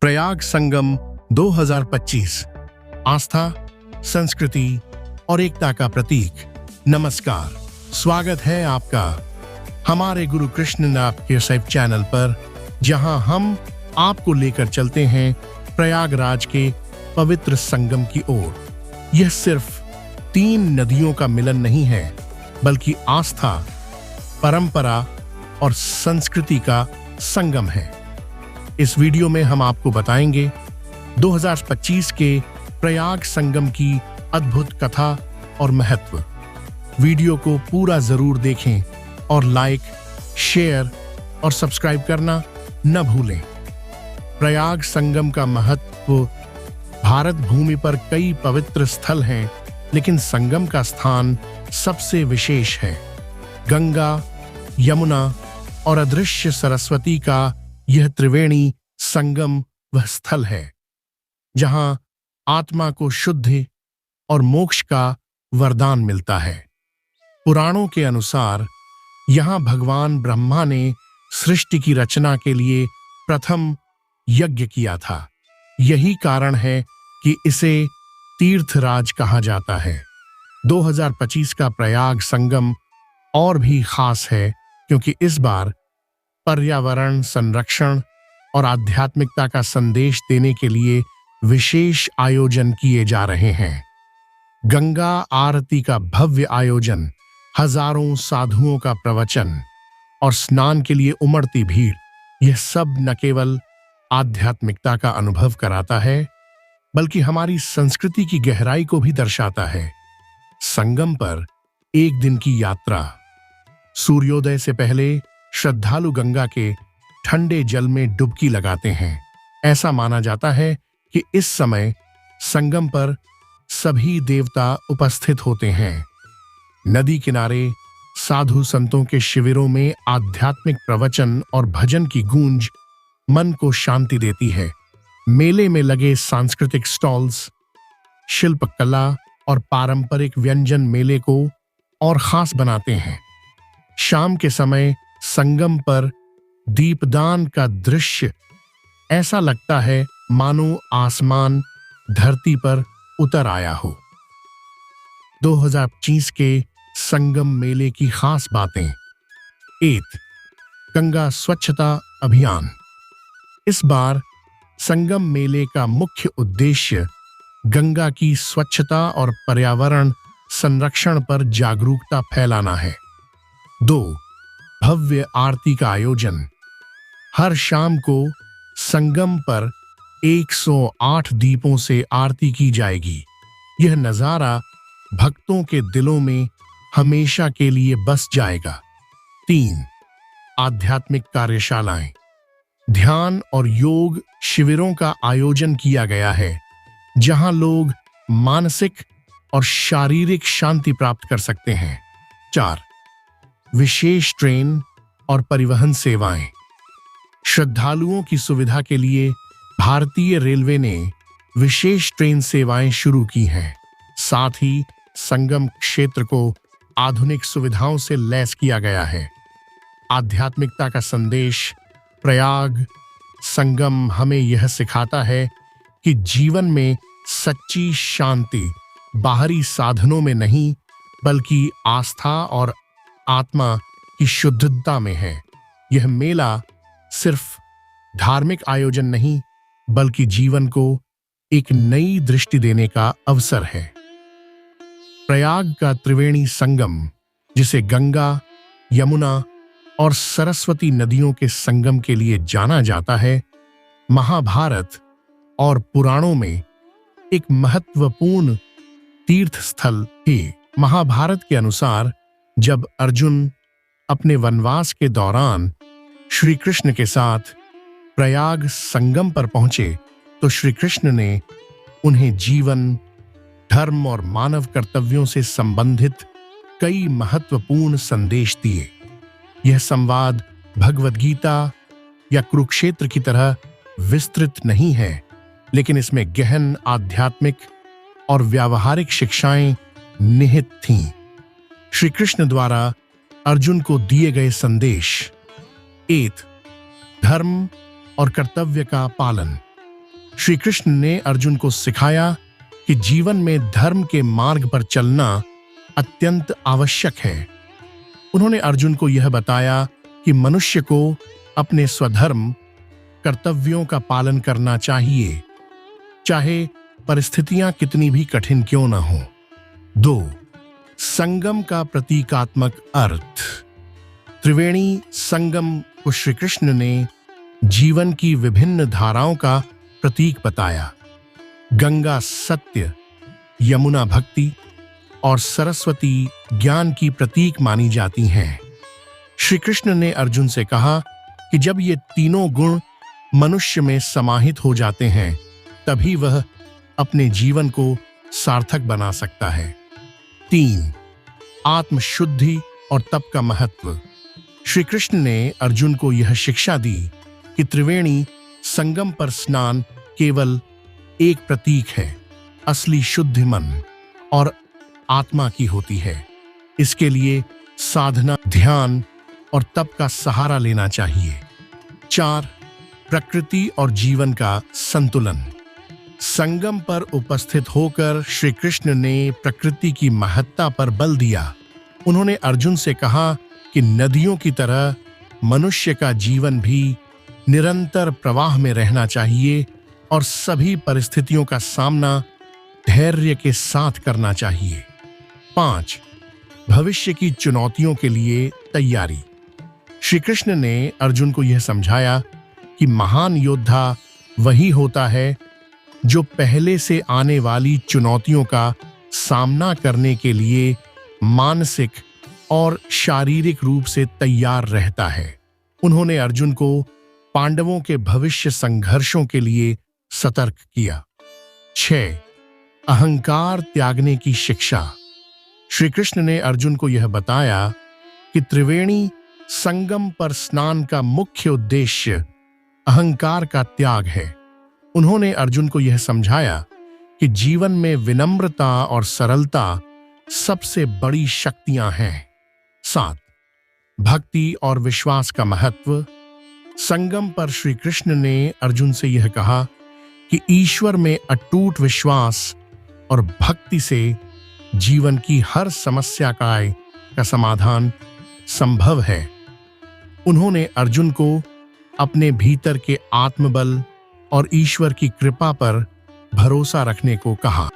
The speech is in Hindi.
प्रयाग संगम 2025 आस्था, संस्कृति और एकता का प्रतीक। नमस्कार, स्वागत है आपका हमारे गुरु कृष्ण नाथ के सेफ चैनल पर, जहां हम आपको लेकर चलते हैं प्रयागराज के पवित्र संगम की ओर। यह सिर्फ 3 नदियों का मिलन नहीं है, बल्कि आस्था, परंपरा और संस्कृति का संगम है। इस वीडियो में हम आपको बताएंगे 2025 के प्रयाग संगम की अद्भुत कथा और महत्व। वीडियो को पूरा जरूर देखें और लाइक, शेयर और सब्सक्राइब करना न भूलें। प्रयाग संगम का महत्व। भारत भूमि पर कई पवित्र स्थल हैं, लेकिन संगम का स्थान सबसे विशेष है। गंगा, यमुना और अदृश्य सरस्वती का यह त्रिवेणी संगम वह स्थल है जहां आत्मा को शुद्धि और मोक्ष का वरदान मिलता है। पुराणों के अनुसार यहां भगवान ब्रह्मा ने सृष्टि की रचना के लिए प्रथम यज्ञ किया था। यही कारण है कि इसे तीर्थराज कहा जाता है। 2025 का प्रयाग संगम और भी खास है क्योंकि इस बार पर्यावरण संरक्षण और आध्यात्मिकता का संदेश देने के लिए विशेष आयोजन किए जा रहे हैं। गंगा आरती का भव्य आयोजन, हजारों साधुओं का प्रवचन और स्नान के लिए उमड़ती भीड़, यह सब न केवल आध्यात्मिकता का अनुभव कराता है, बल्कि हमारी संस्कृति की गहराई को भी दर्शाता है। संगम पर एक दिन की यात्रा। सूर्योदय से पहले श्रद्धालु गंगा के ठंडे जल में डुबकी लगाते हैं। ऐसा माना जाता है कि इस समय संगम पर सभी देवता उपस्थित होते हैं। नदी किनारे साधु संतों के शिविरों में आध्यात्मिक प्रवचन और भजन की गूंज मन को शांति देती है। मेले में लगे सांस्कृतिक स्टॉल्स, शिल्पकला और पारंपरिक व्यंजन मेले को और खास बनाते हैं। शाम के समय संगम पर दीपदान का दृश्य ऐसा लगता है मानो आसमान धरती पर उतर आया हो। 2025 के संगम मेले की खास बातें। 1. गंगा स्वच्छता अभियान। इस बार संगम मेले का मुख्य उद्देश्य गंगा की स्वच्छता और पर्यावरण संरक्षण पर जागरूकता फैलाना है। 2. भव्य आरती का आयोजन। हर शाम को संगम पर 108 दीपों से आरती की जाएगी। यह नजारा भक्तों के दिलों में हमेशा के लिए बस जाएगा। 3. आध्यात्मिक कार्यशालाएं। ध्यान और योग शिविरों का आयोजन किया गया है, जहां लोग मानसिक और शारीरिक शांति प्राप्त कर सकते हैं। 4. विशेष ट्रेन और परिवहन सेवाएं। श्रद्धालुओं की सुविधा के लिए भारतीय रेलवे ने विशेष ट्रेन सेवाएं शुरू की हैं। साथ ही संगम क्षेत्र को आधुनिक सुविधाओं से लैस किया गया है। आध्यात्मिकता का संदेश। प्रयाग संगम हमें यह सिखाता है कि जीवन में सच्ची शांति बाहरी साधनों में नहीं, बल्कि आस्था और आत्मा की शुद्धता में है। यह मेला सिर्फ धार्मिक आयोजन नहीं, बल्कि जीवन को एक नई दृष्टि देने का अवसर है। प्रयाग का त्रिवेणी संगम, जिसे गंगा, यमुना और सरस्वती नदियों के संगम के लिए जाना जाता है, महाभारत और पुराणों में एक महत्वपूर्ण तीर्थ स्थल है। महाभारत के अनुसार जब अर्जुन अपने वनवास के दौरान श्री कृष्ण के साथ प्रयाग संगम पर पहुंचे, तो श्री कृष्ण ने उन्हें जीवन, धर्म और मानव कर्तव्यों से संबंधित कई महत्वपूर्ण संदेश दिए। यह संवाद भगवद गीता या कुरुक्षेत्र की तरह विस्तृत नहीं है, लेकिन इसमें गहन आध्यात्मिक और व्यावहारिक शिक्षाएं निहित थीं। श्री कृष्ण द्वारा अर्जुन को दिए गए संदेश। 1. धर्म और कर्तव्य का पालन। श्री कृष्ण ने अर्जुन को सिखाया कि जीवन में धर्म के मार्ग पर चलना अत्यंत आवश्यक है। उन्होंने अर्जुन को यह बताया कि मनुष्य को अपने स्वधर्म कर्तव्यों का पालन करना चाहिए, चाहे परिस्थितियां कितनी भी कठिन क्यों न हो। 2. संगम का प्रतीकात्मक अर्थ। त्रिवेणी संगम को श्री कृष्ण ने जीवन की विभिन्न धाराओं का प्रतीक बताया। गंगा सत्य, यमुना भक्ति और सरस्वती ज्ञान की प्रतीक मानी जाती हैं। श्री कृष्ण ने अर्जुन से कहा कि जब ये तीनों गुण मनुष्य में समाहित हो जाते हैं, तभी वह अपने जीवन को सार्थक बना सकता है। 3. आत्मशुद्धि और तप का महत्व। श्री कृष्ण ने अर्जुन को यह शिक्षा दी कि त्रिवेणी संगम पर स्नान केवल एक प्रतीक है, असली शुद्धि मन और आत्मा की होती है। इसके लिए साधना, ध्यान और तप का सहारा लेना चाहिए। 4. प्रकृति और जीवन का संतुलन। संगम पर उपस्थित होकर श्री कृष्ण ने प्रकृति की महत्ता पर बल दिया। उन्होंने अर्जुन से कहा कि नदियों की तरह मनुष्य का जीवन भी निरंतर प्रवाह में रहना चाहिए और सभी परिस्थितियों का सामना धैर्य के साथ करना चाहिए। 5. भविष्य की चुनौतियों के लिए तैयारी। श्री कृष्ण ने अर्जुन को यह समझाया कि महान योद्धा वही होता है जो पहले से आने वाली चुनौतियों का सामना करने के लिए मानसिक और शारीरिक रूप से तैयार रहता है। उन्होंने अर्जुन को पांडवों के भविष्य संघर्षों के लिए सतर्क किया। 6. अहंकार त्यागने की शिक्षा। श्री कृष्ण ने अर्जुन को यह बताया कि त्रिवेणी संगम पर स्नान का मुख्य उद्देश्य अहंकार का त्याग है। उन्होंने अर्जुन को यह समझाया कि जीवन में विनम्रता और सरलता सबसे बड़ी शक्तियां हैं। 7. भक्ति और विश्वास का महत्व। संगम पर श्री कृष्ण ने अर्जुन से यह कहा कि ईश्वर में अटूट विश्वास और भक्ति से जीवन की हर समस्या का समाधान संभव है। उन्होंने अर्जुन को अपने भीतर के आत्मबल और ईश्वर की कृपा पर भरोसा रखने को कहा।